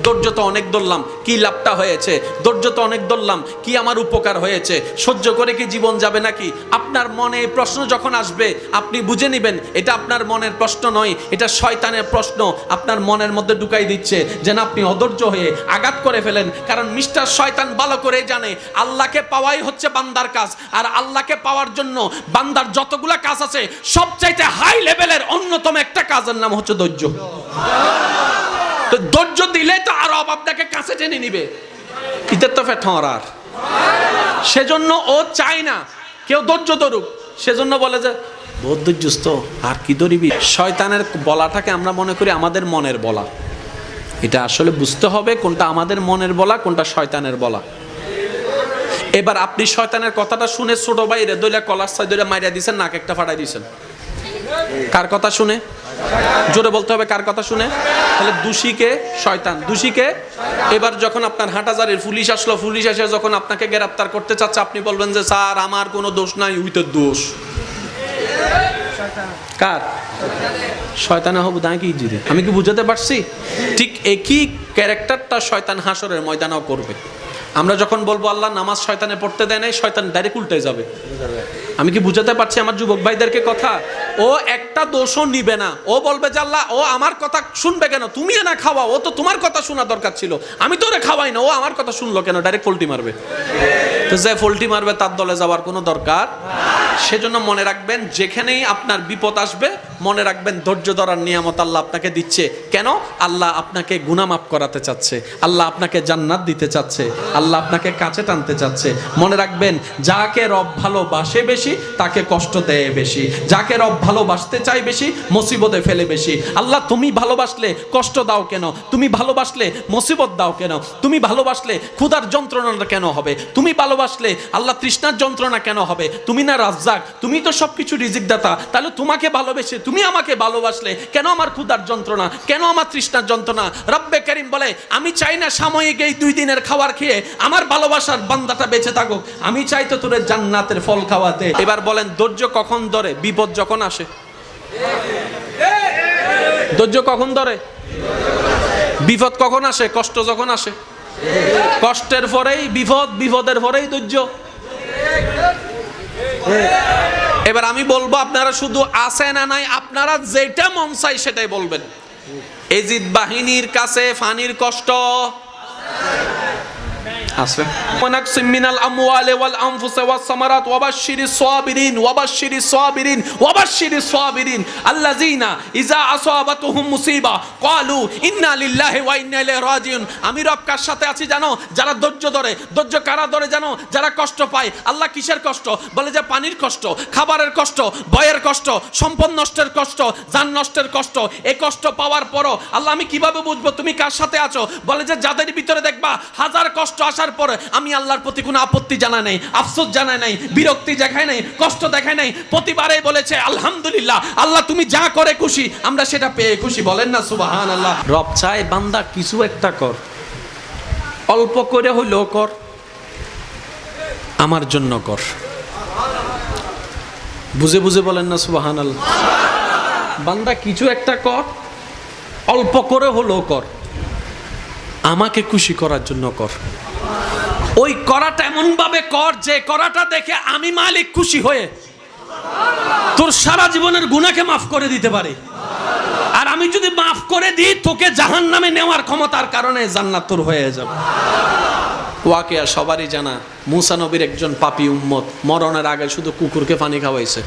ধৈর্য তো অনেক ধরলাম, কি লাভটা হয়েছে? ধৈর্য তো অনেক ধরলাম, কি আমার উপকার হয়েছে? সহ্য করে কি জীবন যাবে নাকি? আপনার মনে এই প্রশ্ন যখন আসবে, আপনি বুঝে নেবেন এটা আপনার মনের প্রশ্ন নয়, এটা শয়তানের প্রশ্ন আপনার মনের মধ্যে ঢুকাই দিচ্ছে, যেন আপনি অধৈর্য হয়ে আঘাত করে ফেলেন। কারণ মিস্টার শয়তান ভালো করে জানে আল্লাহকে পাওয়াই হচ্ছে বান্দার কাজ, আর আল্লাহকে পাওয়ার জন্য বান্দার যতগুলা কাজ আছে সবচাইতে হাই লেভেলের অন্যতম একটা কাজের নাম হচ্ছে ধৈর্য। তো ধৈর্য দিলে তো আরো আপনাকে কাছে টেনে নিবে, ইতে তো ফেটরার। সেজন্য ও চায় না কেউ ধৈর্য ধরুক, সেজন্য বলে যে বহুত ধৈর্যস্ত আর কি ধরিবি। শয়তানের বলাটাকে আমরা মনে করি আমাদের মনের বলা, এটা আসলে বুঝতে হবে কোনটা আমাদের মনের বলা, কোনটা শয়তানের বলা। এবার আপনি শয়তানের কথাটা শুনে ছোট ভাইরে দইলা কলার সাই দইলা মাইরা দিয়েছেন, নাক একটা ফাটাই দিয়েছেন। কার কথা শুনে? জোরে বলতে হবে, কার কথা শুনে? তাহলে দোষীকে শয়তান, দোষীকে। এবার যখন আপনার হাটাজারির পুলিশ আসলো, পুলিশ এসে যখন আপনাকে গ্রেফতার করতে চাচ্ছে, আপনি বলবেন যে স্যার আমার কোনো দোষ নাই, উইতের দোষ। কার? শয়তানে হবু দাঁড়িয়ে কি জিরে, আমি কি বুঝাতে পারছি? ঠিক একই ক্যারেক্টারটা শয়তান হাসরের ময়দানেও করবে। আমরা যখন বলবো আল্লাহ নামাজ শয়তানে পড়তে দেয় নাই, শয়তান ডাইরেক্ট উল্টে যাবে। আমি কি বুঝাতে পারছি আমার যুবক ভাইদেরকে কথা? ও একটা দোষও নিবে না, ও বলবে যে আল্লাহ ও আমার কথা শুনবে কেন? তুমি না খাওয়া, ও তো তোমার কথা শোনা দরকার ছিল, আমি তো ওরে খাওয়াই না, ও আমার কথা শুনলো কেন? ডাইরেক্ট পোল্টি মারবে। তো যে পোল্টি মারবে তার দলে যাওয়ার কোনো দরকার। সেজন্য মনে রাখবেন, যেখানেই আপনার বিপদ আসবে মনে রাখবেন ধৈর্য ধরার নিয়ামত আল্লাহ আপনাকে দিচ্ছে। কেন? আল্লাহ আপনাকে গুনাহ মাফ করাতে চাচ্ছে, আল্লাহ আপনাকে জান্নাত দিতে চাচ্ছে, আল্লাহ আপনাকে কাছে টানতে চাচ্ছে। মনে রাখবেন, যাকে রব ভালোবাসে বেশি তাকে কষ্ট দেয় বেশি, যাকে রব ভালোবাসতে চাই বেশি মুসিবতে ফেলে বেশি। আল্লাহ তুমি ভালোবাসলে কষ্ট দাও কেন? তুমি ভালোবাসলে মুসিবত দাও কেন? তুমি ভালোবাসলে ক্ষুধার যন্ত্রণাটা কেন হবে? তুমি ভালোবাসলে আল্লাহ তৃষ্ণার যন্ত্রণা কেন হবে? তুমি না রাজ্জাক, তুমি তো সবকিছু রিজিক দাতা, তাহলে তোমাকে ভালোবেসে তুমি আমাকে ভালোবাসলে কেন আমার ক্ষুধার যন্ত্রণা, কেন আমার তৃষ্ণার যন্ত্রণা? রব্বে কারীম বলে আমি চাই না সাময়িক এই 2 দিনের খাবার খেয়ে আমার ভালোবাসার বান্দাটা বেঁচে থাকুক, আমি চাই তো তোরে জান্নাতের ফল খাওয়াতে। এবার বলেন ধৈর্য কখন ধরে? বিপদ যখন আসে। ধৈর্য কখন ধরে? বিপদ কখন আসে? কষ্ট যখন আসে। কষ্টের পরেই বিপদ, বিপদের পরেই ধৈর্য। এবার আমি বলবো আপনারা শুধু আছে না নাই, আপনারা যেটা মন চাই সেটাই বলবেন। এজিদ বাহিনীর কাছে ফানির কষ্ট আছে। ওয়ানাকসিম মিনাল আমওয়ালি ওয়াল আনফুসি ওয়াস সামারাত ওয়াবাশশিরিস সাবিরিন ওয়াবাশশিরিস সাবিরিন ওয়াবাশশিরিস সাবিরিন আল্লাযিনা ইযা আসাবাতুহুম মুসিবা ক্বালু ইন্না লিল্লাহি ওয়া ইন্না ইলাইহি রাজিউন। আমি রব কার সাথে আছি জানো? যারা ধৈর্য ধরে। ধৈর্য কারা ধরে জানো? যারা কষ্ট পায়। আল্লাহ কিসের কষ্ট? বলে যে পানির কষ্ট, খাবারের কষ্ট, ভয়ের কষ্ট, সম্পদ নষ্টের কষ্ট, জান নষ্টের কষ্ট। এই কষ্ট পাওয়ার পরও আল্লাহ আমি কিভাবে বুঝবো তুমি কার সাথে আছো? বলে যে যাদের ভিতরে দেখবা হাজার কষ্ট আসার পরে আমি আল্লাহর প্রতি কোনো আপত্তি জানাই নাই, আফসোস জানাই নাই, বিরক্তি দেখাই নাই, কষ্ট দেখাই নাই, প্রতিবারেই বলেছে আলহামদুলিল্লাহ, আল্লাহ তুমি যা করে খুশি, আমরা সেটা পেয়ে খুশি। বলেন না সুবহানাল্লাহ। রব চায় বান্দা কিছু একটা কর, অল্প করে হইলেও কর, আমার জন্য কর। বুঝে বুঝে বলেন না সুবহানাল্লাহ। বান্দা কিছু একটা কর, অল্প করে হলেও কর, আমাকে খুশি করার জন্য কর। ওই করাটা এমন ভাবে কর যে করাটা দেখে আমি মালিক খুশি হয়ে তোর সারা জীবনের গুনাহকে মাফ করে দিতে পারি। আর আমি যদি মাফ করে দিই তোকে জাহান্নামে নেওয়ার ক্ষমতার কারণে জান্নাত তোর হয়ে যাবে। ওয়াকিয়া সবারই জানা, মুসা নবীর একজন পাপী উম্মত মরণের আগে শুধু কুকুরকে পানি খাওয়াইছে।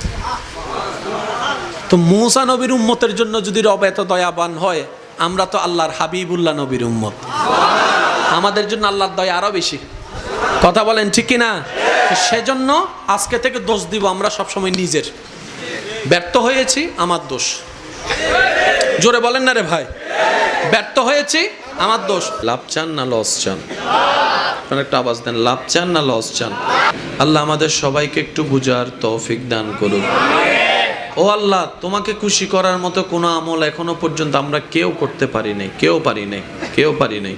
তো মুসা নবীর উম্মতের জন্য যদি রব এত দয়াবান হয়, আমরা তো আল্লাহর হাবিবুল্লাহ নবীর উম্মত, আমাদের জন্য আল্লাহর দয়া আরো বেশি। কথা বলেন ঠিক কিনা? সেজন্য আজকে থেকে দোষ দিব আমরা সবসময় নিজের। ব্যর্থ হয়েছি আমার দোষ। জোরে বলেন না রে ভাই, ব্যর্থ হয়েছি আমার দোষ। লাভ চান না লস চান? একটা আওয়াজ দেন, লাভ চান না লস চান? আল্লাহ আমাদের সবাইকে একটু বুঝার তৌফিক দান করুন। ও আল্লাহ, তোমাকে খুশি করার মতো কোনো আমল এখনো পর্যন্ত আমরা কেউ করতে পারি নাই, কেউ পারি নাই।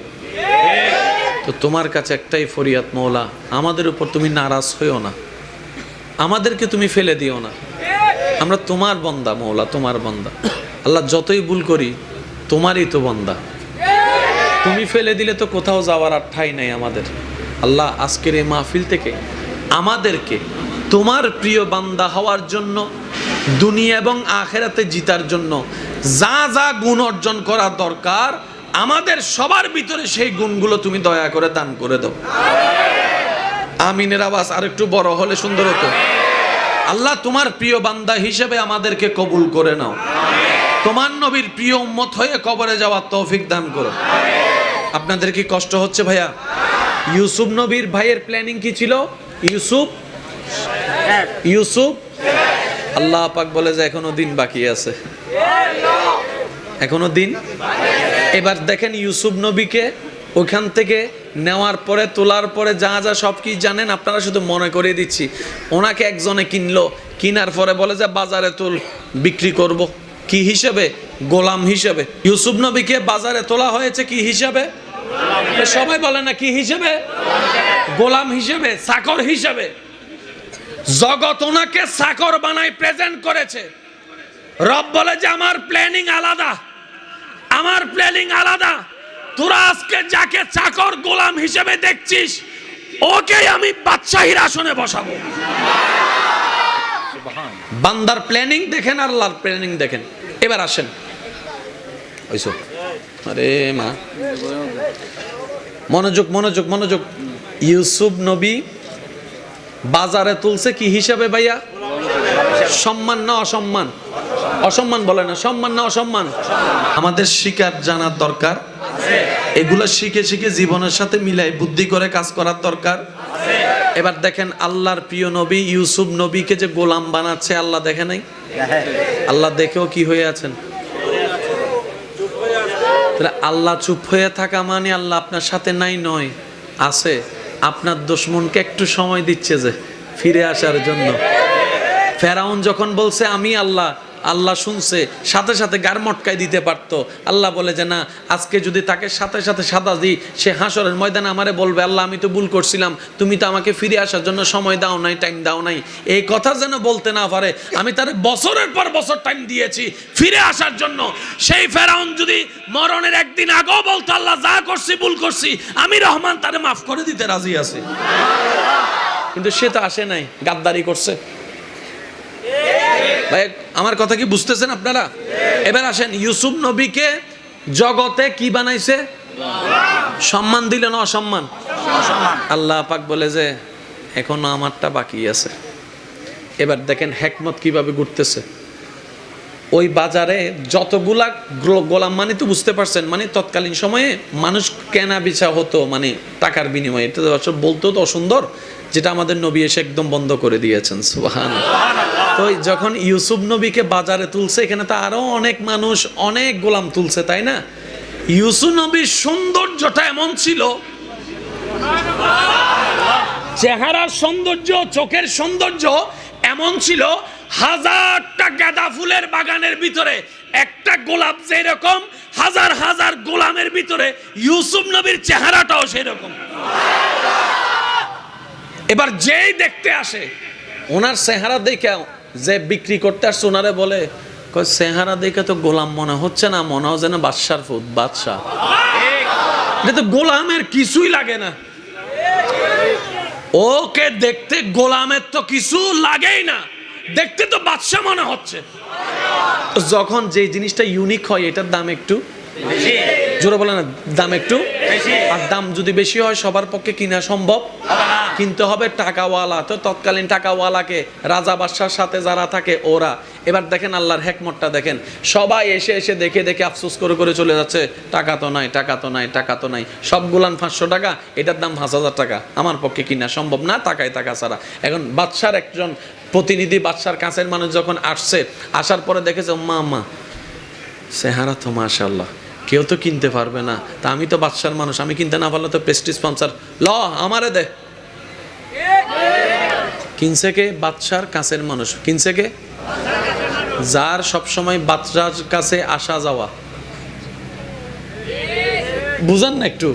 তো তোমার কাছে একটাই ফরিয়াদ, মওলা আমাদের উপর তুমি নারাজ হইও না, আমাদেরকে তুমি ফেলে দিও না। আমরা তোমার বান্দা মওলা, তোমার বান্দা। আল্লাহ যতই ভুল করি তোমারই তো বান্দা। তুমি ফেলে দিলে তো কোথাও যাওয়ার আর ঠাঁই নাই আমাদের। আল্লাহ আজকের এই মাহফিল থেকে আমাদেরকে তোমার প্রিয় বান্দা হওয়ার জন্য, দুনিয়া এবং আখেরাতে জিতার জন্য যা যা গুণ অর্জন করা দরকার আমাদের সবার ভিতরে সেই গুণগুলো তুমি দয়া করে দান করে দাও। আমিনের আওয়াজ আর একটু বড় হলে সুন্দর হতো। আল্লাহ তোমার প্রিয় বান্দা হিসেবে আমাদেরকে কবুল করে নাও। তোমার নবীর প্রিয় উম্মত হয়ে কবরে যাওয়ার তৌফিক দান করো। আপনাদের কি কষ্ট হচ্ছে ভাইয়া? ইউসুফ নবীর ভাইয়ের প্ল্যানিং কি ছিল? ইউসুফ আল্লাহ পাক বলে যে এখনো দিন বাকি আছে, এখনো দিন। এবার দেখেন ইউসুফ নবীকে ওখান থেকে নেওয়ার পরে, তোলার পরে যা যা সব কি জানেন আপনারা, শুধু মনে করিয়ে দিচ্ছি। ওনাকে একজনে কিনলো, কিনার পরে বলে যে বাজারে তুল, বিক্রি করব। কি হিসেবে? গোলাম হিসেবে। ইউসুফ নবীকে বাজারে তোলা হয়েছে কি হিসেবে? সবাই বলে না কি হিসেবে? গোলাম হিসেবে, চাকর হিসেবে। জগৎ ওনাকে চাকর বানায় প্রেজেন্ট করেছে। রব বলে যে আমার প্ল্যানিং আলাদা, আমার প্ল্যানিং আলাদা। তোরা আজকে যাকে চাকর গোলাম হিসেবে দেখছিস ওকে আমি বাদশাহীর আসনে বসাবো। বান্দার প্ল্যানিং দেখেন, আল্লাহর প্ল্যানিং দেখেন। এবার আসেন, ওইসো আরে মা, মনোযোগ মনোযোগ মনোযোগ। ইউসুফ নবী বাজারে তুলছে কি হিসাবে ভাইয়া? সম্মান না অসম্মান? অসম্মান বলে না, সম্মান না অসম্মান? আমাদের শিকার জানার দরকার, এগুলো শিখে শিখে জীবনের সাথে মিলাই বুদ্ধি করে কাজ করার দরকার। এবার দেখেন আল্লাহর প্রিয় নবী ইউসুফ নবীকে যে গোলাম বানাচ্ছে আল্লাহ দেখে নাই? আল্লাহ দেখেও কি হয়ে আছেন? আল্লাহ চুপ হয়ে থাকা মানে আল্লাহ আপনার সাথে নাই নয়, আছে। আপনার দুশমনকে একটু সময় দিচ্ছে যে ফিরে আসার জন্য। ফেরাউন যখন বলছে আমি আল্লাহ, আল্লাহ শুনছে, সাথে সাথে গার মটকায় দিতে পারতো। আল্লাহ বলে যে না, আজকে যদি তাকে সাথে সাথে সাদা দিই, সে হাসরের ময়দানে আমারে বলবে আল্লাহ আমি তো ভুল করছিলাম, তুমি তো আমাকে ফিরে আসার জন্য সময় দাও নাই, টাইম দাও নাই। এই কথা যেন বলতে না পারে, আমি তার বছরের পর বছর টাইম দিয়েছি ফিরে আসার জন্য। সেই ফেরাউন যদি মরণের একদিন আগেও বলতো আল্লাহ যা করছি ভুল করছি, আমি রহমান তারে মাফ করে দিতে রাজি আছি। কিন্তু সে তো আসে নাই, গাদ্দারি করছে। ভাই আমার কথা কি বুঝতেছেন আপনারা? এবার আসেন, ইউসুফ নবীকে জগতে কি বানাইছে? সম্মান দিল না অসম্মান? আল্লাহ পাক বলে যে এখনো আমারটা বাকি আছে। এবার দেখেন হেকমত কিভাবে ঘুরতেছে। ওই বাজারে যতগুলা গোলাম, মানে তো বুঝতে পারছেন, মানে তৎকালীন সময়ে মানুষ কেনা বেচা হতো মানে টাকার বিনিময়ে। এটা বলতো তো অসুন্দর, যেটা আমাদের নবী এসে একদম বন্ধ করে দিয়েছেন। সুবহানাল্লাহ। তো যখন ইউসুফ নবীকে বাজারে তুলছে, এখানে তো আরো অনেক মানুষ, অনেক গোলাম তুলছে, তাই না? ইউসুফ নবীর সৌন্দর্যটা এমন ছিল, চেহারার সৌন্দর্য, চোখের সৌন্দর্য এমন ছিল, হাজারটা গাঁদা ফুলের বাগানের ভিতরে একটা গোলাপ যেরকম, হাজার হাজার গোলামের ভিতরে ইউসুফ নবীর চেহারাটাও সেরকম। এবার যেই দেখতে আসে ওনার চেহারা দেখে, যে বিক্রি করতে আসছে ওনারে বলে চেহারা দেখে তো গোলাম মনে হচ্ছে না, মনে হয় যেন বাদশার ফুট, বাদশাহ। এটা তো গোলামের কিছুই লাগে না, ওকে দেখতে গোলামের তো কিছু লাগেই না, দেখতে তো বাদশাহ মনে হচ্ছে। যখন যে জিনিসটা ইউনিক হয় এটার দাম একটু জোরে বলে না, দাম একটু, আর দাম যদি বেশি হয় সবার পক্ষে কিনা সম্ভব, কিনতে হবে টাকাওয়ালা। তো তৎকালীন টাকাওয়ালাকে, রাজা বাদশার সাথে যারা থাকে ওরা। এবার দেখেন আল্লাহর হেকমতটা দেখেন, সবাই এসে এসে দেখে দেখে আফসোস করে করে চলে যাচ্ছে, টাকা তো নাই, টাকা তো নাই, টাকা তো নাই। সবগুলান 500 টাকা, এটার দাম 5000 টাকা, আমার পক্ষে কিনা সম্ভব না, টাকায় টাকা ছাড়া। এখন বাদশার একজন প্রতিনিধি, বাদশার কাছের মানুষ যখন আসছে, আসার পরে দেখেছে মা চেহারা তো মাশাআল্লাহ, কেউ তো কিনতে পারবে না, তা আমি তো বাদশার মানুষ, আমি কিনতে না পারলে তো প্রেস্টিজ স্পন্সর, ল আমারে দে। কিনছে কে? বাদশার কাছের মানুষ। কিনছে কে? যার সবসময় বাদশার কাছে আসা যাওয়া। বুঝান না একটু?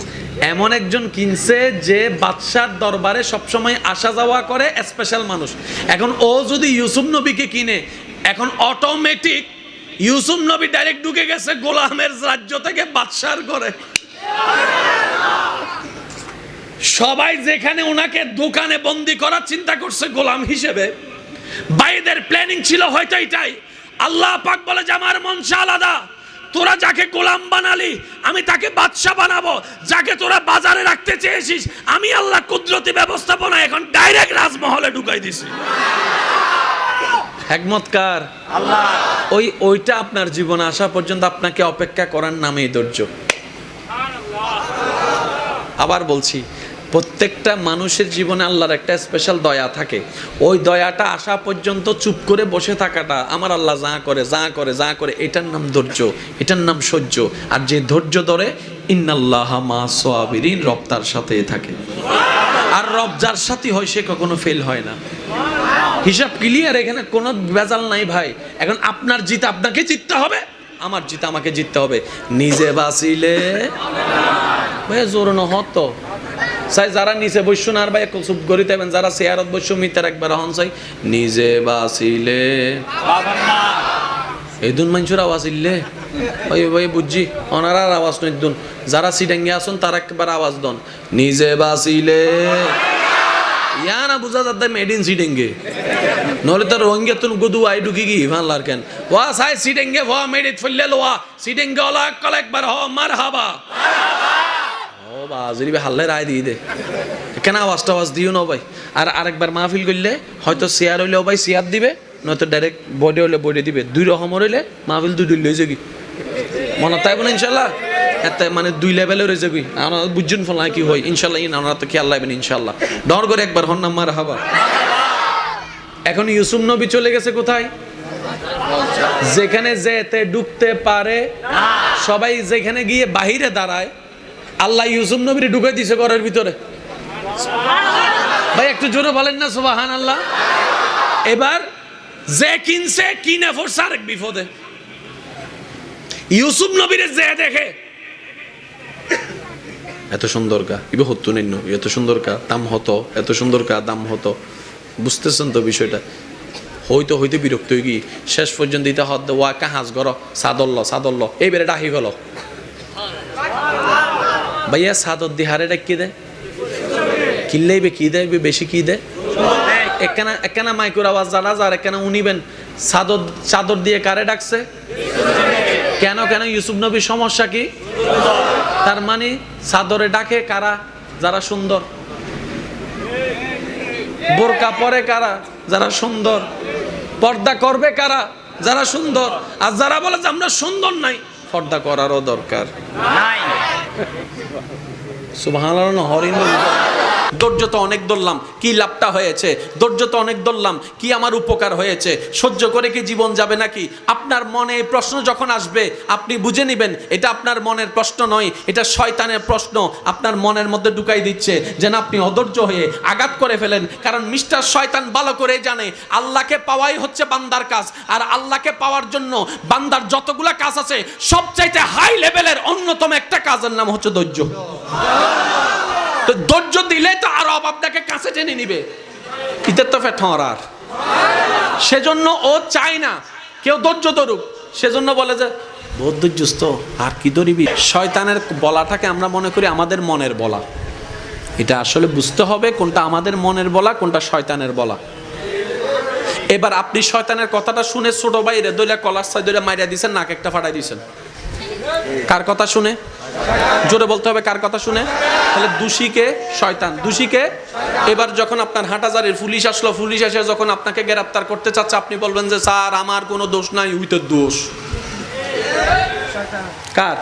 এমন একজন কিনছে যে বাদশার দরবারে সবসময় আসা যাওয়া করে, স্পেশাল মানুষ। এখন ও যদি ইউসুফ নবীকে কিনে, এখন অটোমেটিক ইউসুফ নবী ডাইরেক্ট ঢুকে গেছে গোলামের রাজ্য থেকে বাদশার ঘরে। সবাই যেখানে ওনাকে দোকানে বন্দি করার চিন্তা করছে গোলাম হিসেবে, ভাইদের প্ল্যানিং ছিল হয়তো এটাই। আল্লাহ পাক বলে যে আমার মনসা আলাদা, তোরা যাকে গোলাম বানালি আমি তাকে বাদশা বানাবো, যাকে তোরা বাজারে রাখতে চেয়েছিস আমি আল্লাহ কুদরতি ব্যবস্থাপনা এখন ডাইরেক্ট রাজমহলে ঢুকাই দিছি। হিকমতকার আল্লাহ। ওইটা আপনার জীবনে আসা পর্যন্ত আপনাকে অপেক্ষা করার নামেই ধৈর্য। আবার বলছি, প্রত্যেকটা মানুষের জীবনে আল্লাহর একটা স্পেশাল দয়া থাকে। ওই দয়াটা আসা পর্যন্ত চুপ করে বসে থাকাটা, আমার আল্লাহ যা করে যা করে যা করে, এটার নাম ধৈর্য, এটার নাম সহ্য। আর যে ধৈর্য ধরে, ইন্নাল্লাহা মা'আস সাবিরিন, রব তার সাথে থাকে। আর রব যার সাথে হয় সে কখনো ফেল হয় না। হিসাব ক্লিয়ার, এখানে কোনো ভেজাল নাই ভাই। এখন আপনার জিত আপনাকে জিততে হবে, আমার জিত আমাকে জিততে হবে। নিজে বাঁচিলে ভাই জোর নহত চাই, যারা নিচে বৈশ্য না আর ভাই চুপ করি থাকবেন, যারা চেয়ারত বৈশ্য মিটার একবার হন চাই। নিজে বাঁচিলে এই দুন মানুষের আওয়াজ ইল্লে ওই ভাই বুঝছি, ওনারা আওয়াজ নয় দুন। যারা সিডাঙ্গে আসুন তারা একবার আওয়াজ দন, নিজে বাঁচিলে। ইয়া না বুঝা যাতে মেডিন সিডেঙ্গে, নলে তো রোহিঙ্গা তুন গুদু আই ঢুকি গি ভানলার কেন ওয়া সাই সিডেঙ্গে ওয়া মেডিট ফলে লোয়া সিডেঙ্গে ওলা কল একবার হ মারহাবা। ও বাজরি বে হাল্লে রায় দিয়ে দে, কেন আওয়াজ দিও না ভাই। আর আরেকবার মাহফিল করলে হয়তো শেয়ার হইলেও ভাই শেয়ার দিবে, নয়তো ডাইরেক্ট বডি হইলে বডি দিবে। দুই রকম হইলে মাহফিল দুই লই যাবি, মনে তাইব না ইনশাল্লাহ। এত মানে দুই লেভেলে রয়েছে কি আমরা বুঝছেন ফল কি হয় ইনশাল্লাহ। আমরা তো খেয়াল লাগবেন ইনশাল্লাহ। ডর করে একবার হন না মারহাবা। এখন ইউসুফ নবী চলে গেছে কোথায়? যেখানে যেতে ঢুকতে পারে সবাই, যেখানে গিয়ে বাহিরে দাঁড়ায়, আল্লাহ ইউসুফ নবীরে ঢুকে দিছে ঘরের ভিতরে। ভাই একটু জোরে বলেন না সুবহানাল্লাহ। এবার যে কিনছে কিনে পড়ছে আরেক বিপদে। ইউসুফ নবীরে যে দেখে এত সুন্দর কা ইবে হতো নেই, এত সুন্দর কা দাম হতো, এত সুন্দর কা দাম হতো। বুঝতেছেন তো বিষয়টা? হইতে হইতে বিরক্ত হয়ে গিয়ে শেষ পর্যন্ত দিতে হদ ওয়া কাহাজ গর সাদল্ল এইবারে ডাহি গেল। ভাইয়া সাদর দিহারে ডাকি দে কিনলেইবে কি দেয় বেশি কি দেয়। একখানা মাইকুর আওয়াজ জানা যার একখানা উনিবেন চাদর দিয়ে কারে ডাকছে কেন? ইউসুফ নবীর সমস্যা কি? তার মানে চাদরে ডাকে কারা? যারা সুন্দর। বোরকা পরে কারা? যারা সুন্দর। পর্দা করবে কারা? যারা সুন্দর। আর যারা বলে যে আমরা সুন্দর নাই, পর্দা করারও দরকার নাই। সুবহানাল্লাহ। হরিণ ধৈর্য তো অনেক ধরলাম, কি লাভটা হয়েছে? ধৈর্য তো অনেক ধরলাম, কি আমার উপকার হয়েছে? সহ্য করে কি জীবন যাবে নাকি? আপনার মনে এই প্রশ্ন যখন আসবে আপনি বুঝে নেবেন এটা আপনার মনের প্রশ্ন নয়, এটা শয়তানের প্রশ্ন আপনার মনের মধ্যে ঢুকাই দিচ্ছে, যেন আপনি অধৈর্য হয়ে আঘাত করে ফেলেন। কারণ মিস্টার শয়তান ভালো করে জানে আল্লাহকে পাওয়াই হচ্ছে বান্দার কাজ। আর আল্লাহকে পাওয়ার জন্য বান্দার যতগুলা কাজ আছে সবচাইতে হাই লেভেলের অন্যতম একটা কাজের নাম হচ্ছে ধৈর্য। ধৈর্য দিলে তো আরো আপনাকে কাছে টেনে নিবে। ইতের তো ফেটর। সেজন্য ও চায় না কেউ ধৈর্য ধরুক। সেজন্য বলে যে বহুত ধৈর্যস্ত আর কি ধরিবি। শয়তানের বলাটাকে আমরা মনে করি আমাদের মনের বলা। এটা আসলে বুঝতে হবে কোনটা আমাদের মনের বলা, কোনটা শয়তানের বলা। এবার আপনি শয়তানের কথাটা শুনে ছোট ভাইরে দইলা কলার সাই দইলা মাইরা দিয়েছেন, নাক একটা ফাটাই দিয়েছেন। কার কথা শুনে? জোরে বলতে হবে কার কথা শুনে। তাহলে দোষীকে? শয়তান। দোষীকে? এবার যখন আপনার হাটহাজারির পুলিশ আসলো, পুলিশ এসে যখন আপনাকে গ্রেফতার করতে চাচ্ছে, আপনি বলবেন যে স্যার আমার কোনো দোষ নাই, উইতের দোষ। কার?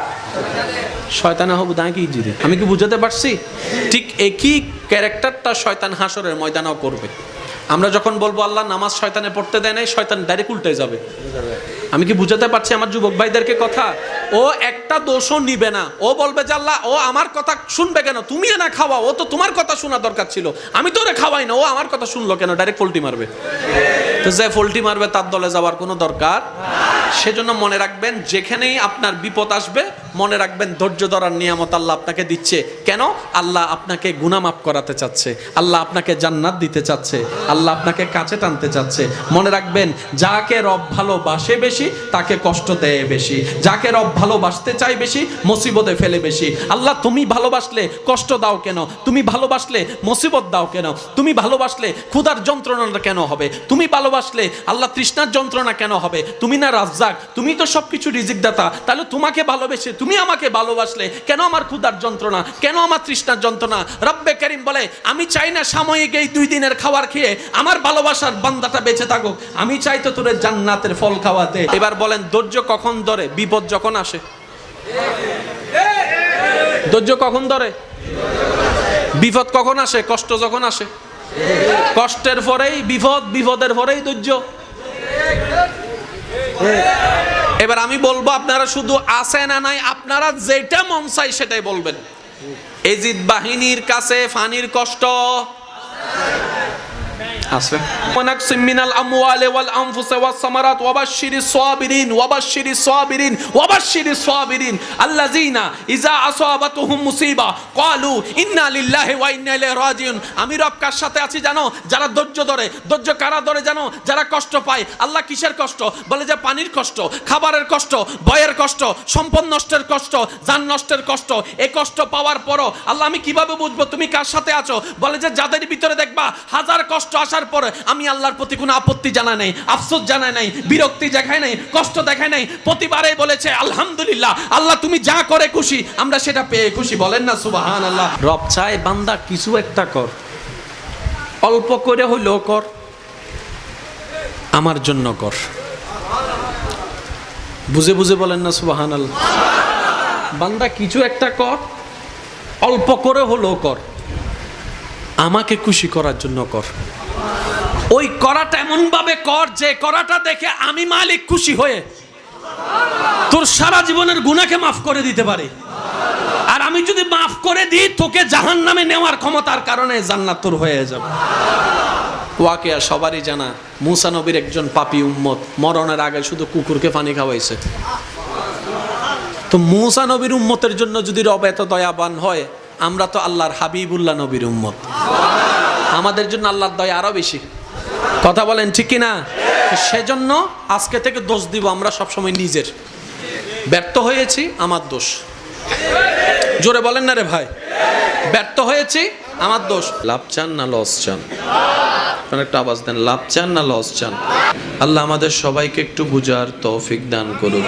শয়তান হবু দাঁড়ি কি জিরে। আমি কি বুঝাতে পারছি? ঠিক একই ক্যারেক্টারটা শয়তান হাসরের ময়দানেও করবে। আমরা যখন বলবো আল্লাহ নামাজ শয়তানে পড়তে দেয় নাই, শয়তান ডাইরেক্ট উল্টে যাবে। আমি কি বুঝাতে পারছি আমার যুবক ভাইদেরকে কথা? ও একটা দোষও নিবে না। ও বলবে যে আল্লাহ ও আমার কথা শুনবে কেন? তুমি না খাওয়া, ও তো তোমার কথা শোনা দরকার ছিল, আমি তো ওরে খাওয়াই না, ও আমার কথা শুনলো কেন? ডাইরেক্ট পোল্টি মারবে। তো যে পোল্টি মারবে তার দলে যাওয়ার কোনো দরকার। সেজন্য মনে রাখবেন যেখানেই আপনার বিপদ আসবে মনে রাখবেন ধৈর্য ধরার নিয়ামত আল্লাহ আপনাকে দিচ্ছে। কেন? আল্লাহ আপনাকে গুনাহ মাফ করাতে চাচ্ছে, আল্লাহ আপনাকে জান্নাত দিতে চাচ্ছে, আল্লাহ আপনাকে কাছে টানতে চাচ্ছে। মনে রাখবেন, যাকে রব ভালোবাসে বেশি তাকে কষ্ট দেয় বেশি, যাকে রব ভালোবাসতে চায় বেশি মুসিবতে ফেলে বেশি। আল্লাহ তুমি ভালোবাসলে কষ্ট দাও কেন? তুমি ভালোবাসলে মুসিবত দাও কেন? তুমি ভালোবাসলে ক্ষুধার যন্ত্রণাটা কেন হবে? তুমি ভালোবাসলে আল্লাহ তৃষ্ণার যন্ত্রণা কেন হবে? তুমি না রাজ্জাক, তুমি তো সবকিছু রিজিক দাতা। তাহলে তোমাকে ভালোবেসে তুমি আমাকে ভালোবাসলে কেন আমার ক্ষুধার যন্ত্রণা, কেন আমার তৃষ্ণার যন্ত্রণা? রব্বে কারীম বলে, আমি চাই না সাময়িক এই 2 দিনের খাবার খেয়ে আমার ভালোবাসার বান্দাটা বেঁচে থাকুক, আমি চাই তো তোরে জান্নাতের ফল খাওয়াতে। এবার বলেন, ধৈর্য কখন ধরে? বিপদ যখন আসে। ধৈর্য কখন ধরে? বিপদ কখন আসে? কষ্ট যখন আসে। কষ্টের পরেই বিপদ, বিপদের পরেই ধৈর্য। এবার আমি বলবো, আপনারা শুধু আছে না নাই, আপনারা যেটা মন চাই সেটাই বলবেন। এজিদ বাহিনীর কাছে ফানির কষ্ট আছে। ওয়ানাকসিম মিনাল আমওয়ালি ওয়াল আনফুসি ওয়াস সামারাত ওয়াবাশশিরিস সাবিরিন ওয়াবাশশিরিস সাবিরিন ওয়াবাশশিরিস সাবিরিন আল্লাযিনা ইযা আসাবাতুহুম মুসিবা ক্বালু ইন্না লিল্লাহি ওয়া ইন্না ইলাইহি রাজিউন। আমি রব কার সাথে আছি জানো? যারা ধৈর্য ধরে। ধৈর্য কারা ধরে জানো? যারা কষ্ট পায়। আল্লাহ কিসের কষ্ট? বলে যে পানির কষ্ট, খাবারের কষ্ট, ভয়ের কষ্ট, সম্পদ নষ্টের কষ্ট, জান নষ্টের কষ্ট। এই কষ্ট পাওয়ার পরও আল্লাহ আমি কিভাবে বুঝবো তুমি কার সাথে আছো? বলে যে যাদের ভিতরে দেখবা হাজার কষ্ট আসার পরে আমি আল্লাহর প্রতি কোনো আপত্তি জানাই নাই, আফসোস জানাই নাই, বিরক্তি দেখাই নাই, কষ্ট দেখাই নাই, প্রতিবারেই বলেছে আলহামদুলিল্লাহ, আল্লাহ তুমি যা করে খুশি, আমরা সেটা পেয়ে খুশি। বলেন না সুবহানাল্লাহ। রব চায় বান্দা কিছু একটা কর, অল্প করে হইলেও কর, আমার জন্য কর। বুঝে বুঝে বলেন না সুবহানাল্লাহ। বান্দা কিছু একটা কর, অল্প করে হলেও কর, আমাকে খুশি করার জন্য কর। ওই করাটা এমন ভাবে কর যে করাটা দেখে আমি মালিক খুশি হয়ে তোর সারা জীবনের গুনাহকে মাফ করে দিতে পারি। আর আমি যদি মাফ করে দিই, তোকে জাহান্নামে নেওয়ার ক্ষমতার কারণে জান্নাত তোর হয়ে যাবে। ওয়াকিয়া সবারই জানা, মুসা নবীর একজন পাপী উম্মত মরণের আগে শুধু কুকুরকে পানি খাওয়াইছে। তো মুসা নবীর উম্মতের জন্য যদি রব এত দয়াবান হয়, আমরা তো আল্লাহর হাবিবুল্লাহ নবীর উম্মত, আমাদের জন্য আল্লাহর দয়া আরো বেশি। কথা বলেন ঠিক কিনা? সেজন্য আজকে থেকে দোষ দিব আমরা সবসময় নিজের। ব্যর্থ হয়েছি, আমার দোষ। জোরে বলেন না রে ভাই, ব্যর্থ হয়েছি, আমার দোষ। লাভ চান না লস চান? একটা আওয়াজ দেন, লাভ চান না লস চান? আল্লাহ আমাদের সবাইকে একটু বুঝার তৌফিক দান করুন।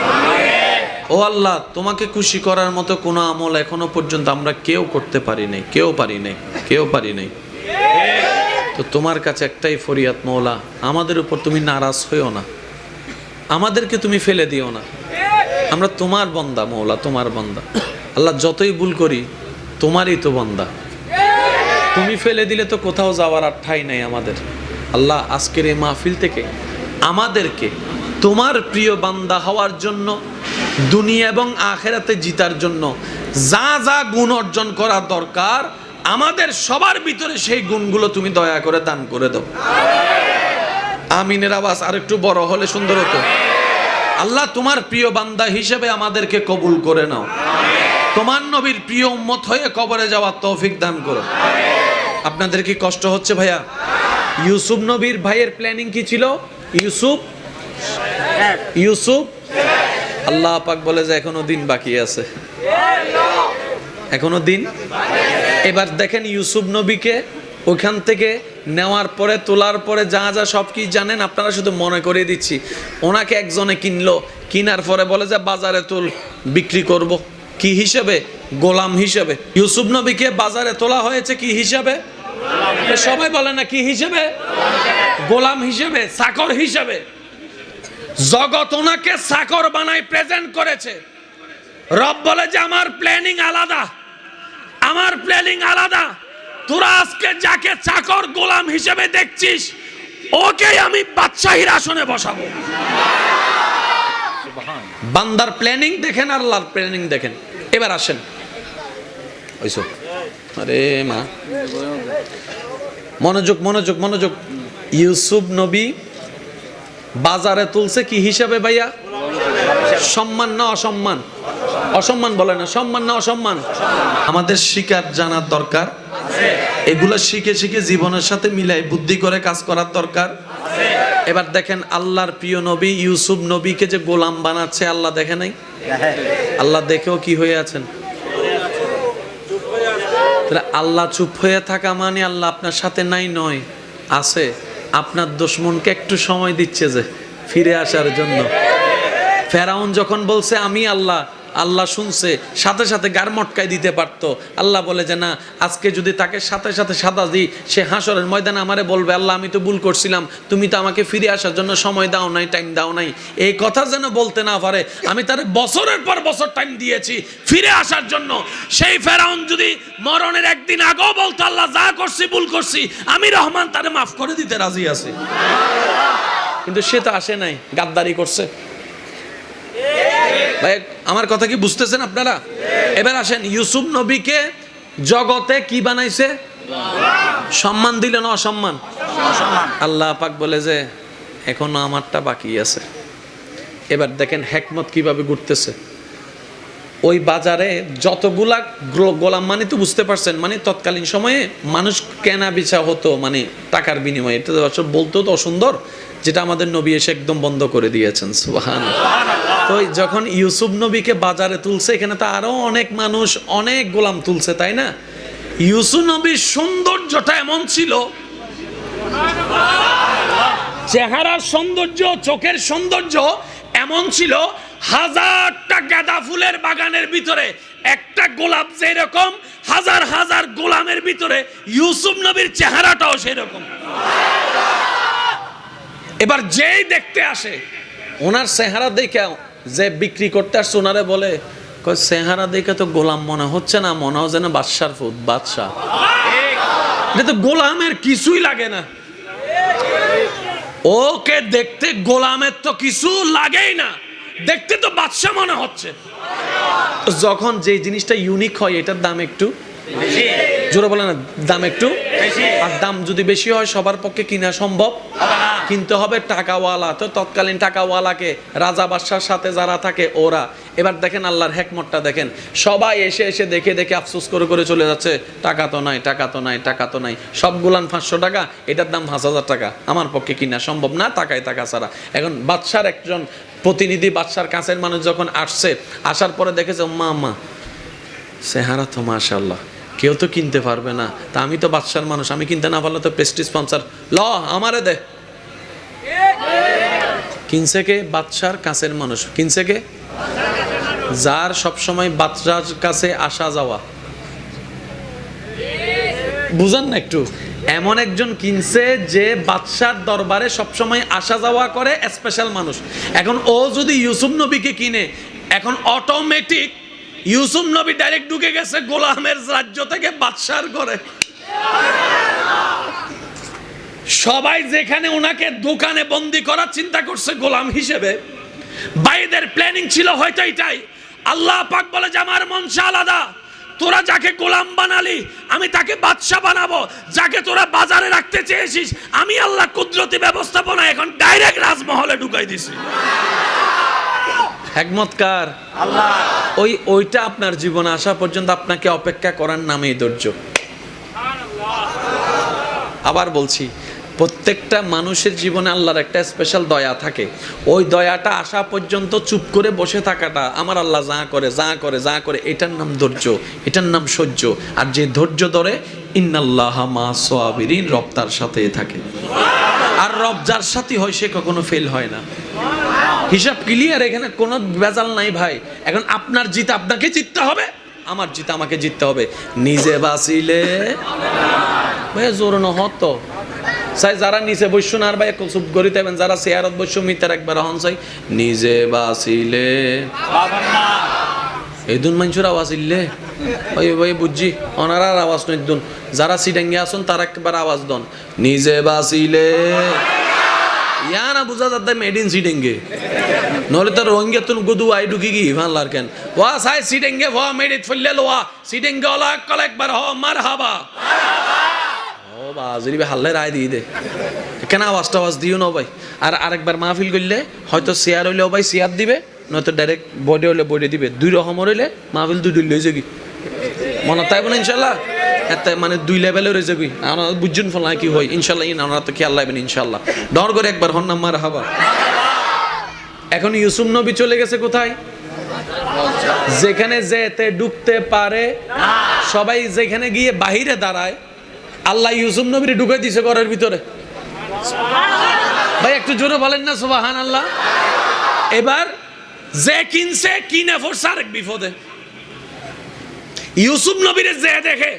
ও আল্লাহ, তোমাকে খুশি করার মতো কোনো আমল এখনো পর্যন্ত আমরা কেউ করতে পারি নাই, কেউ পারি নাই। তো তোমার কাছে একটাই ফরিয়াদ, মওলা আমাদের উপর তুমি নারাজ হইও না, আমাদেরকে তুমি ফেলে দিও না। আমরা তোমার বান্দা মওলা, তোমার বান্দা। আল্লাহ যতই ভুল করি তোমারই তো বান্দা, তুমি ফেলে দিলে তো কোথাও যাওয়ার আর ঠাঁই নাই আমাদের। আল্লাহ আজকের এই মাহফিল থেকে আমাদেরকে তোমার প্রিয় বান্দা হওয়ার জন্য, দুনিয়া এবং আখিরাতে জিতার জন্য যা যা গুণ অর্জন করা দরকার আমাদের সবার ভিতরে সেই গুণগুলো তুমি দয়া করে দান করে দাও। আমিনের আওয়াজ আর একটু বড় হলে সুন্দর হতো। আল্লাহ তোমার প্রিয় বান্দা হিসেবে আমাদেরকে কবুল করে নাও, তোমার নবীর প্রিয় উম্মত হয়ে কবরে যাওয়ার তৌফিক দান করো। আপনাদের কি কষ্ট হচ্ছে ভাইয়া? ইউসুফ নবীর ভাইয়ের প্ল্যানিং কি ছিল? ইউসুফ আল্লাহ পাক বলে যে এখনো দিন বাকি আছে, এখনো দিন। এবার দেখেন ইউসুফ নবীকে ওইখান থেকে নেওয়ার পরে, তোলার পরে যা যা সব কি জানেন আপনারা, শুধু মনে করে দিচ্ছি। ওনাকে একজনে কিনলো, কিনার পরে বলে যে বাজারে তুল, বিক্রি করব। কি হিসেবে? গোলাম হিসেবে। ইউসুফ নবীকে বাজারে তোলা হয়েছে কি হিসাবে? সবাই বলে না কি হিসেবে? গোলাম হিসেবে, চাকর হিসেবে। জগৎ ওনাকে চাকর বানাই প্রেজেন্ট করেছে। রব বলে যে আমার প্ল্যানিং আলাদা, আমার প্ল্যানিং আলাদা। তোরা আজকে যাকে চাকর গোলাম হিসেবে দেখছিস, ওকে আমি বাদশাহীর আসনে বসাবো। বান্দার প্ল্যানিং দেখেন, আল্লাহর প্ল্যানিং দেখেন। এবার আসেন, ওইসব আরে মা, মনোযোগ মনোযোগ মনোযোগ। ইউসুফ নবী বাজারে তুলছে কি হিসাবে ভাইয়া? সম্মান না অসম্মান? অসম্মান বলে না, সম্মান না অসম্মান। আমাদের শিকার জানার দরকার, এগুলো শিখে শিখে জীবনের সাথে মিলাই বুদ্ধি করে কাজ করার দরকার। এবার দেখেন আল্লাহর প্রিয় নবী ইউসুফ নবীকে যে গোলাম বানাচ্ছে আল্লাহ দেখে নাই? আল্লাহ দেখেও কি হয়ে আছেন? আল্লাহ চুপ হয়ে থাকা মানে আল্লাহ আপনার সাথে নাই নয়, আছে। আপনার দুশমনকে একটু সময় দিচ্ছে যে ফিরে আসার জন্য। ফেরাউন যখন বলছে আমি আল্লাহ, আল্লাহ শুনছে, সাথে সাথে গার মটকায় দিতে পারতো। আল্লাহ বলে যে না, আজকে যদি তাকে সাথে সাথে সাদা দিই, সে হাসরের ময়দানে আমারে বলবে আল্লাহ আমি তো ভুল করছিলাম, তুমি তো আমাকে ফিরে আসার জন্য সময় দাও নাই, টাইম দাও নাই। এই কথা যেন বলতে না পারে, আমি তার বছরের পর বছর টাইম দিয়েছি ফিরে আসার জন্য। সেই ফেরাউন যদি মরণের একদিন আগেও বলতো আল্লাহ যা করছি ভুল করছি, আমি রহমান তারে মাফ করে দিতে রাজি আছি। কিন্তু সে তো আসে নাই, গাদ্দারি করছে। ভাই আমার কথা কি বুঝতেছেন আপনারা? এবার আসেন, ইউসুফ নবীকে জগতে কি বানাইছে? সম্মান দিল না অসম্মান? আল্লাহ পাক বলে যে এখনো আমারটা বাকি আছে। এবার দেখেন হেকমত কিভাবে ঘুরতেছে। ওই বাজারে যতগুলা গোলাম, মানে তো বুঝতে পারছেন, মানে তৎকালীন সময়ে মানুষ কেনা বেচা হতো মানে টাকার বিনিময়ে। এটা বলতেও তো অসুন্দর, যেটা আমাদের নবী এসে একদম বন্ধ করে দিয়েছেন। সুবহানাল্লাহ। তো যখন ইউসুফ নবীকে বাজারে তুলছে, এখানে তো আরো অনেক মানুষ অনেক গোলাম তুলছে, তাই না? ইউসুফ নবীর সৌন্দর্যটা এমন ছিল, চেহারার সৌন্দর্য, চোখের সৌন্দর্য এমন ছিল, হাজারটা গাঁদা ফুলের বাগানের ভিতরে একটা গোলাপ যেরকম, হাজার হাজার গোলামের ভিতরে ইউসুফ নবীর চেহারাটাও সেরকম। এবার যেই দেখতে আসে ওনার চেহারা দেখে, যে বিক্রি করতে আসছে ওনারে বলে চেহারা দেখে তো গোলাম মনে হচ্ছে না, মনে হয় যেন বাদশার ফুট, বাদশাহ। এটা তো গোলামের কিছুই লাগে না, ওকে দেখতে গোলামের তো কিছু লাগেই না, দেখতে তো বাদশা মনে হচ্ছে। যখন যে জিনিসটা ইউনিক হয় এটার দাম একটু জোরে বলে না, দাম একটু, আর দাম যদি বেশি হয় সবার পক্ষে কিনা সম্ভব, কিনতে হবে টাকাওয়ালা। তো তৎকালীন টাকাওয়ালাকে রাজা বাদশার সাথে যারা থাকে ওরা। এবার দেখেন আল্লাহর হেকমতটা দেখেন, সবাই এসে এসে দেখে দেখে আফসোস করে করে চলে যাচ্ছে, টাকা তো নাই, টাকা তো নাই, টাকা তো নাই। সবগুলান 500 টাকা, এটার দাম 5000 টাকা, আমার পক্ষে কিনা সম্ভব না, টাকায় টাকা ছাড়া। এখন বাদশার একজন প্রতিনিধি, বাদশার কাছের মানুষ যখন আসছে, আসার পরে দেখেছে মা চেহারা তো মাশাআল্লাহ, কেউ তো কিনতে পারবে না, তা আমি তো বাদশার মানুষ, আমি কিনতে না পারলে তো প্রেস্টিজ স্পন্সর, ল আমারে দে। কিনছে কে? বাদশার কাছের মানুষ। কিনছে কে? যার সবসময় বাদশার কাছে আসা যাওয়া। বুঝেন না একটু? এমন একজন কিনছে যে বাদশার দরবারে সবসময় আসা যাওয়া করে, স্পেশাল মানুষ। এখন ও যদি ইউসুফ নবীকে কিনে, এখন অটোমেটিক ইউসুফ নবী ডাইরেক্ট ঢুকে গেছে গোলামের রাজ্য থেকে বাদশার ঘরে। সবাই যেখানে ওনাকে দোকানে বন্দি করার চিন্তা করছে গোলাম হিসেবে, বাইদের প্ল্যানিং ছিল হয়তো এটাই। আল্লাহ পাক বলে যে আমার মনসা আলাদা, তোরা যাকে গোলাম বানালি আমি তাকে বাদশা বানাবো, যাকে তোরা বাজারে রাখতে চেয়েছিস আমি আল্লাহ কুদরতি ব্যবস্থাপনা এখন ডাইরেক্ট রাজমহলে ঢুকাই দিছি। হিকমতকার আল্লাহ। ওইটা আপনার জীবনে আসা পর্যন্ত আপনাকে অপেক্ষা করার নামই ধৈর্য। আবার বলছি, প্রত্যেকটা মানুষের জীবনে আল্লাহর একটা স্পেশাল দয়া থাকে। ওই দয়াটা আসা পর্যন্ত চুপ করে বসে থাকাটা, আমার আল্লাহ যা করে যা করে যা করে, এটার নাম ধৈর্য, এটার নাম সহ্য। আর যে ধৈর্য ধরে, ইন্নাল্লাহা মা সাবিরিন, রব তার সাথেই থাকে। আর রব যার সাথে হয় সে কখনো ফেল হয় না। হিসাব ক্লিয়ার, এখানে কোনো ভেজাল নাই ভাই। এখন আপনার জিত আপনাকে জিততে হবে, আমার জিত আমাকে জিততে হবে। নিজে বাঁচিলে ভাই জোর নহত চাই, যারা নিচে বসছো না আর ভাই চুপ করি থাকবেন, যারা চেয়ারত বসছো মিটার একবার হন চাই, নিজে বাঁচিলে এই দুন মানুষের আওয়াজ ইল্লে ওই ভাই বুঝছি, ওনারার আওয়াজ নয় দুন, যারা সিডাঙ্গে আসুন তারা একবার আওয়াজ দন, নিজে বাঁচিলে। ইয়া না বুঝা যাতে মেড ইন সিডেঙ্গে, নহলে তো রোহিঙ্গা তুন গুদু আই ঢুকি গি ভাল্লার কেন ওয়া সাই সিডেঙ্গে ওয়া মেড ইট ফলে লোয়া সিডেঙ্গে ওলা কল একবার হ মারহাবা। ও বাজরি হাল্লে রায় দিয়ে দে, কেন আওয়াজ টাওয়াজ দিও না ভাই। আর আরেকবার মাহফিল করলে হয়তো শেয়ার হইলেও ভাই শেয়ার দিবে, নয়তো ডাইরেক্ট বডি হলে বডি দিবে, দুই রকম হইলে মাহফিল দুই লই যাবি মনে তাই বলে ইনশাল্লাহ, এত মানে দুই লেভেলে রয়ে যাবি বুঝুন ফল কি হয় ইনশাল্লাহ, ওনারা তো খেয়াল লাগবেন ইনশাল্লাহ, ডর করে একবার হন নাম্বার হাবা। এখন ইউসুফ নবী চলে গেছে কোথায়? যেখানে যেতে ঢুকতে পারে সবাই, যেখানে গিয়ে বাহিরে দাঁড়ায়, আল্লাহ ইউসুফ নবীর ঢুকে দিছে ঘরের ভিতরে। ভাই একটু জোরে বলেন না সুবহানাল্লাহ। এবার যে কিনছে কিনে পড়ছে আরেক বিপদে। ইউসুফ নবীরে যে দেখে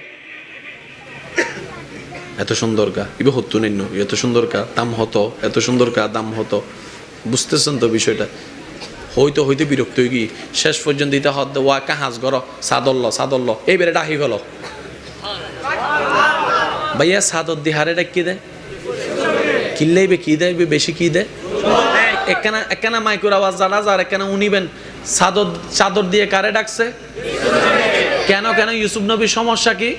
এত সুন্দর কা ইবে হতো নিন্ন, এত সুন্দর কা দাম হতো, এত সুন্দর কা দাম হতো, বুঝতেছেন তো বিষয়টা? হইতে হইতে বিরক্ত হয়ে গিয়ে শেষ পর্যন্ত দিতে হদ ওয়া কাহাজ গর সাদল্ল এইবারে ডাহি গেল। ভাইয়া সাদর দিহারে ডাকি দেয়, কিনলেইবে কি দেয়, বেশি কি দেয়, একখানা মাইকুর আওয়াজ জানা যার একখানা উনিবেন চাদর দিয়ে কারে ডাকছে কেন? ইউসুফ নবীর সমস্যা কি?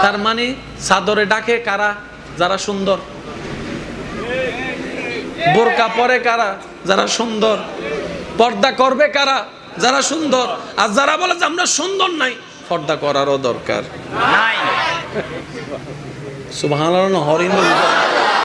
তার মানে চাদরে ডাকে কারা? যারা সুন্দর। বোরকা পরে কারা? যারা সুন্দর। পর্দা করবে কারা? যারা সুন্দর। আর যারা বলে যে আমরা সুন্দর নাই, পর্দা করারও দরকার নাই। সুবহানাল্লাহ। হরিণ